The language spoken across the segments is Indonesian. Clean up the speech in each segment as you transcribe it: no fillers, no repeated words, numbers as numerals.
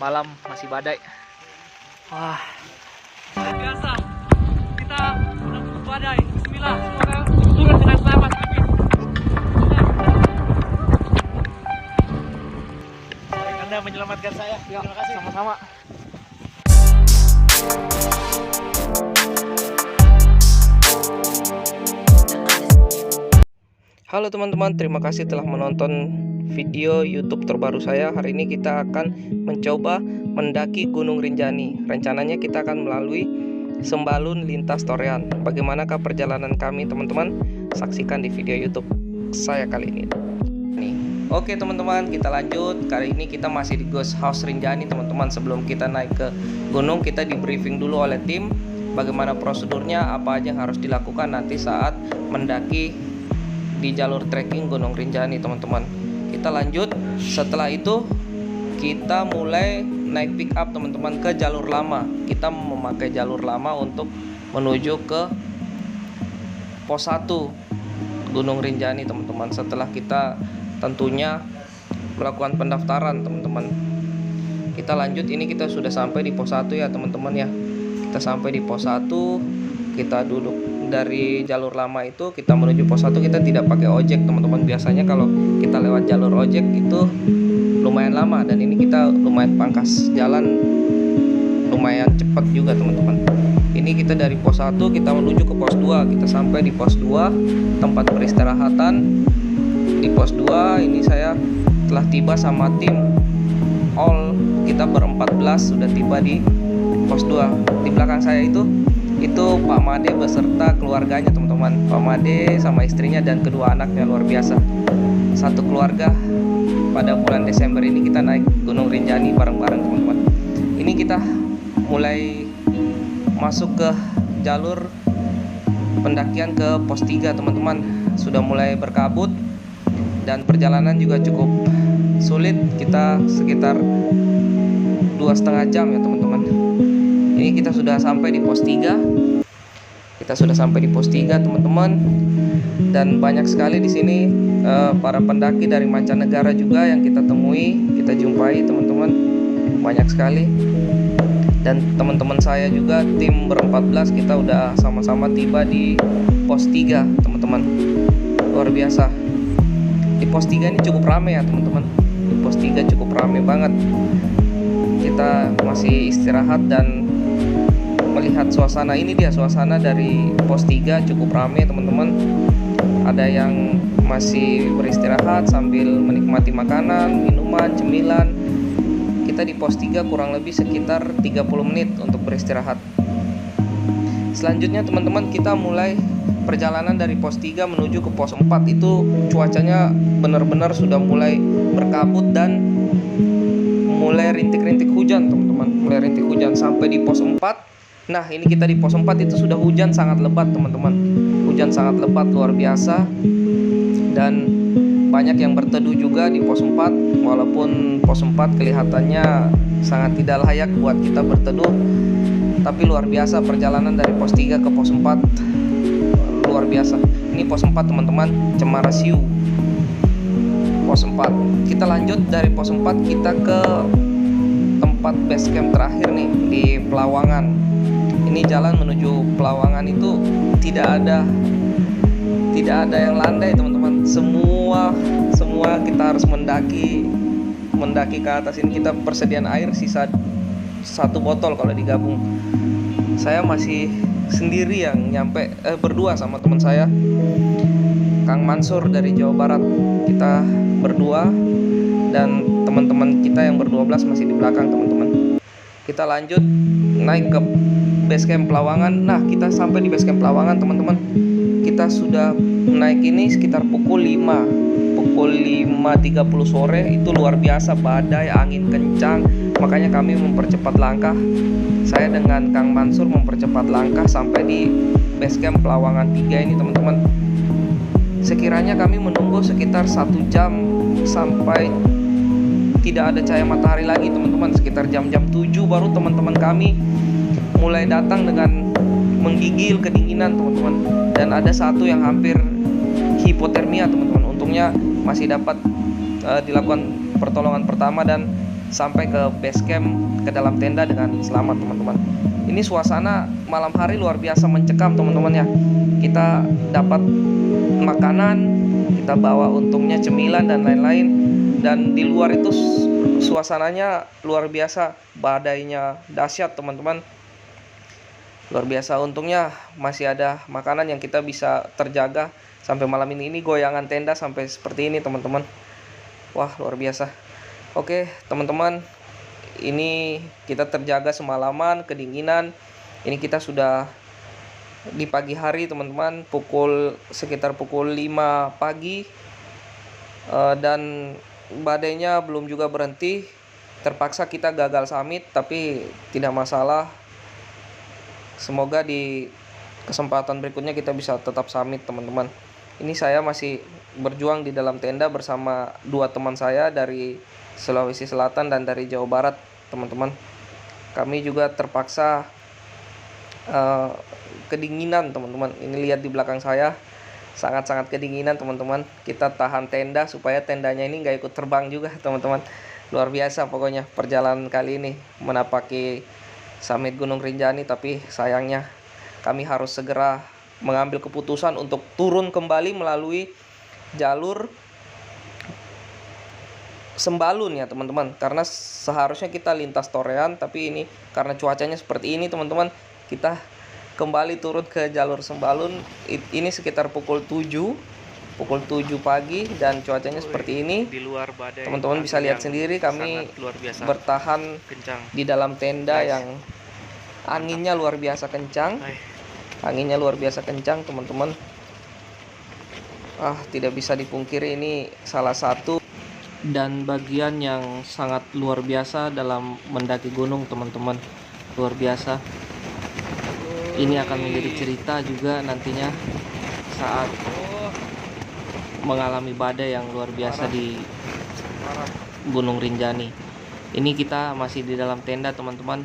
malam masih badai. Wah, luar biasa. Kita menembus badai. Bismillah, semoga turun dengan selamat. Amin. Anda menyelamatkan saya. Ya, Terima kasih. sama-sama. Halo teman-teman, terima kasih telah menonton video YouTube terbaru saya. Hari ini kita akan mencoba mendaki Gunung Rinjani. Rencananya kita akan melalui Sembalun Lintas Torean. Bagaimanakah perjalanan kami teman-teman? Saksikan di video YouTube saya kali ini. Oke teman-teman, kita lanjut. Kali ini kita masih di Ghost House Rinjani teman-teman. Sebelum kita naik ke gunung, kita di briefing dulu oleh tim bagaimana prosedurnya, apa aja yang harus dilakukan nanti saat mendaki di jalur trekking Gunung Rinjani teman-teman. Kita lanjut. Setelah itu kita mulai naik pick up teman-teman ke jalur lama. Kita memakai jalur lama untuk menuju ke pos 1 Gunung Rinjani teman-teman. Setelah kita tentunya melakukan pendaftaran teman-teman, kita lanjut. Ini kita sudah sampai di pos 1 ya teman-teman ya. Kita sampai di pos 1, kita duduk. Dari jalur lama itu kita menuju pos 1 kita tidak pakai ojek teman-teman. Biasanya kalau kita lewat jalur ojek itu lumayan lama, dan ini kita lumayan pangkas jalan, lumayan cepat juga teman-teman. Ini kita dari pos 1 kita menuju ke pos 2. Kita sampai di pos 2 tempat peristirahatan. Di pos 2 ini saya telah tiba sama tim all, kita ber-14 sudah tiba di pos 2. Di belakang saya itu Pak Made beserta keluarganya teman-teman. Pak Made sama istrinya dan kedua anaknya, luar biasa. Satu keluarga pada bulan Desember ini kita naik Gunung Rinjani bareng-bareng teman-teman. Ini kita mulai masuk ke jalur pendakian ke pos 3 teman-teman. Sudah mulai berkabut dan perjalanan juga cukup sulit. Kita sekitar 2,5 jam ya teman-teman. Ini kita sudah sampai di pos 3. Kita sudah sampai di pos 3 teman-teman. Dan banyak sekali di sini para pendaki dari mancanegara juga yang kita temui, kita jumpai teman-teman. Banyak sekali. Dan teman-teman saya juga tim ber-14 kita udah sama-sama tiba di pos 3 teman-teman. Luar biasa. Di pos 3 ini cukup ramai ya teman-teman. Di pos 3 cukup ramai banget. Kita masih istirahat dan melihat suasana. Ini dia suasana dari pos 3, cukup ramai teman-teman. Ada yang masih beristirahat sambil menikmati makanan, minuman, cemilan. Kita di pos 3 kurang lebih sekitar 30 menit untuk beristirahat. Selanjutnya teman-teman, kita mulai perjalanan dari pos 3 menuju ke pos 4. Itu cuacanya benar-benar sudah mulai berkabut dan mulai rintik-rintik hujan teman-teman. Mulai rintik hujan sampai di pos 4. Nah, ini kita di pos 4 itu sudah hujan sangat lebat teman-teman. Hujan sangat lebat luar biasa. Dan banyak yang berteduh juga di pos 4. Walaupun pos 4 kelihatannya sangat tidak layak buat kita berteduh, tapi luar biasa perjalanan dari pos 3 ke pos 4. Luar biasa. Ini pos 4 teman-teman, Cemara Siu. Pos 4. Kita lanjut dari pos 4 kita ke tempat base camp terakhir nih di Pelawangan. Ini jalan menuju Pelawangan itu tidak ada yang landai teman-teman. Semua kita harus mendaki ke atas. Ini kita persediaan air sisa 1 botol kalau digabung. Saya masih sendiri yang nyampe, berdua sama teman saya Kang Mansur dari Jawa Barat. Kita berdua dan teman-teman kita yang ber-12 masih di belakang teman-teman. Kita lanjut naik ke base camp Pelawangan. Nah, kita sampai di base camp Pelawangan teman-teman. Kita sudah naik ini sekitar pukul 5.30 sore. Itu luar biasa, badai, angin kencang. Makanya kami mempercepat langkah. Saya dengan Kang Mansur mempercepat langkah sampai di base camp Pelawangan 3 ini teman-teman. Sekiranya kami menunggu sekitar 1 jam sampai tidak ada cahaya matahari lagi teman-teman. Sekitar jam-jam 7 baru teman-teman kami mulai datang dengan menggigil kedinginan teman-teman. Dan ada satu yang hampir hipotermia teman-teman. Untungnya masih dapat dilakukan pertolongan pertama dan sampai ke base camp, ke dalam tenda dengan selamat teman-teman. Ini suasana malam hari luar biasa mencekam teman-teman ya. Kita dapat makanan, kita bawa untungnya cemilan dan lain-lain, dan di luar itu suasananya luar biasa, badainya dahsyat teman-teman. Luar biasa, untungnya masih ada makanan yang kita bisa terjaga sampai malam ini. Ini goyangan tenda sampai seperti ini teman-teman. Wah, luar biasa. Oke teman-teman, ini kita terjaga semalaman, kedinginan. Ini kita sudah di pagi hari teman-teman, sekitar pukul 5 pagi, dan badainya belum juga berhenti. Terpaksa kita gagal summit, tapi tidak masalah. Semoga di kesempatan berikutnya kita bisa tetap summit teman-teman. Ini saya masih berjuang di dalam tenda bersama dua teman saya dari Sulawesi Selatan dan dari Jawa Barat teman-teman. Kami juga terpaksa kedinginan teman-teman. Ini lihat di belakang saya, sangat-sangat kedinginan teman-teman. Kita tahan tenda supaya tendanya ini nggak ikut terbang juga teman-teman. Luar biasa pokoknya perjalanan kali ini menapaki summit Gunung Rinjani. Tapi sayangnya kami harus segera mengambil keputusan untuk turun kembali melalui jalur Sembalun ya teman-teman, karena seharusnya kita lintas Torean, tapi ini karena cuacanya seperti ini teman-teman, kita kembali turun ke jalur Sembalun. Ini sekitar pukul 7 pagi dan cuacanya seperti ini. Di luar badai. Teman-teman bisa lihat sendiri, kami luar biasa bertahan kencang di dalam tenda yang anginnya luar biasa kencang. Anginnya luar biasa kencang teman-teman. Tidak bisa dipungkiri ini salah satu dan bagian yang sangat luar biasa dalam mendaki gunung teman-teman. Luar biasa. Ini akan menjadi cerita juga nantinya saat mengalami badai yang luar biasa di Gunung Rinjani. Ini kita masih di dalam tenda teman-teman.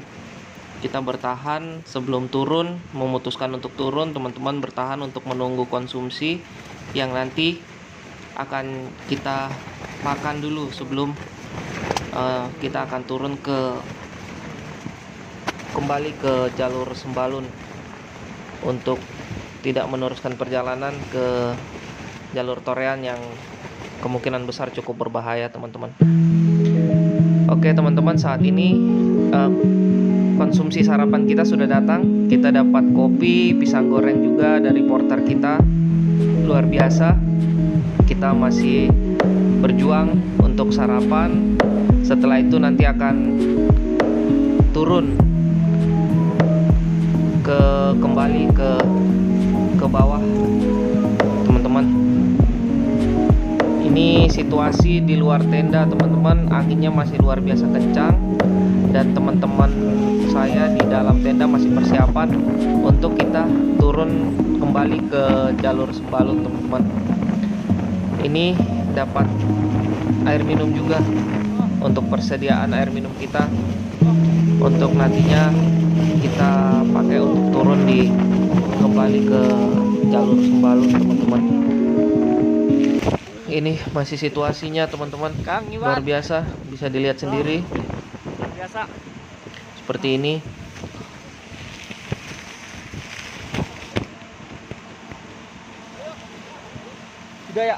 Kita bertahan sebelum turun, memutuskan untuk turun teman-teman, bertahan untuk menunggu konsumsi yang nanti akan kita makan dulu sebelum kita akan turun kembali ke jalur Sembalun untuk tidak meneruskan perjalanan ke jalur Torean yang kemungkinan besar cukup berbahaya teman-teman. Oke teman-teman, saat ini konsumsi sarapan kita sudah datang. Kita dapat kopi, pisang goreng juga dari porter kita. Luar biasa. Kita masih berjuang untuk sarapan. Setelah itu nanti akan turun kembali ke bawah teman-teman. Ini situasi di luar tenda teman-teman, anginnya masih luar biasa kencang dan teman-teman saya di dalam tenda masih persiapan untuk kita turun kembali ke jalur Sembalun teman-teman. Ini dapat air minum juga untuk persediaan air minum kita untuk nantinya kita pakai untuk turun kembali ke jalur Sembalun teman-teman. Ini masih situasinya teman-teman, luar biasa, bisa dilihat sendiri. luar biasa Seperti ini. sudah ya.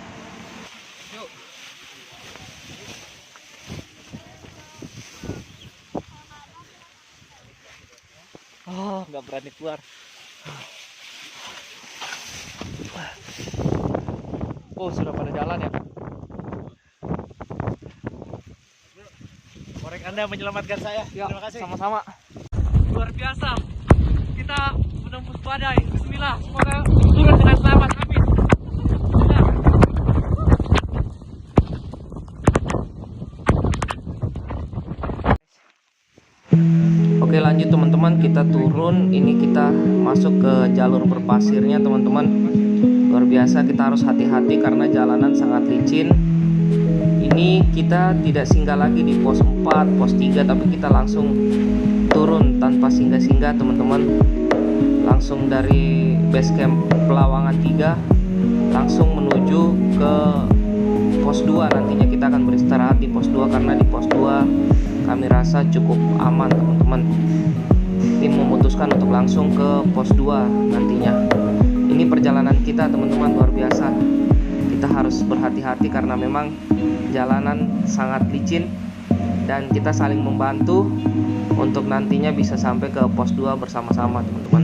Nggak berani keluar. Sudah pada jalan ya. Korek Anda menyelamatkan saya. Ya, Terima kasih. sama-sama. Luar biasa. Kita menembus badai. Bismillah. Semoga turun dengan selamat. Amin. Bismillah. Oke lanjut teman-teman, kita turun. Ini kita masuk ke jalur berpasirnya teman-teman. Luar biasa, kita harus hati-hati karena jalanan sangat licin. Ini kita tidak singgah lagi di pos 4, pos 3, tapi kita langsung turun tanpa singgah-singgah teman-teman. Langsung dari base camp Pelawangan 3 langsung menuju ke pos 2. Nantinya kita akan beristirahat di pos 2 karena di pos 2 kami rasa cukup aman teman-teman. Tim memutuskan untuk langsung ke pos 2 nantinya. Ini perjalanan kita teman-teman luar biasa. Kita harus berhati-hati karena memang jalanan sangat licin dan kita saling membantu untuk nantinya bisa sampai ke pos 2 bersama-sama teman-teman.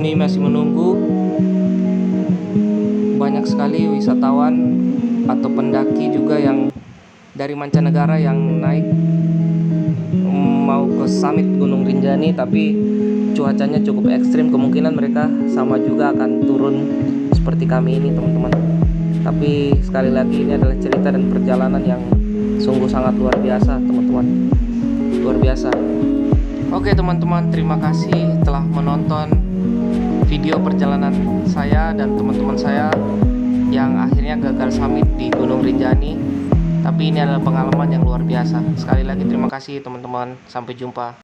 Ini masih menunggu. Banyak sekali wisatawan atau pendaki juga yang dari mancanegara yang naik mau ke summit Gunung Rinjani, tapi cuacanya cukup ekstrim. Kemungkinan mereka sama juga akan turun seperti kami ini teman-teman. Tapi sekali lagi ini adalah cerita dan perjalanan yang sungguh sangat luar biasa teman-teman, luar biasa. Oke teman-teman, terima kasih telah menonton video perjalanan saya dan teman-teman saya yang akhirnya gagal summit di Gunung Rinjani. Tapi ini adalah pengalaman yang luar biasa. Sekali lagi terima kasih teman-teman, sampai jumpa.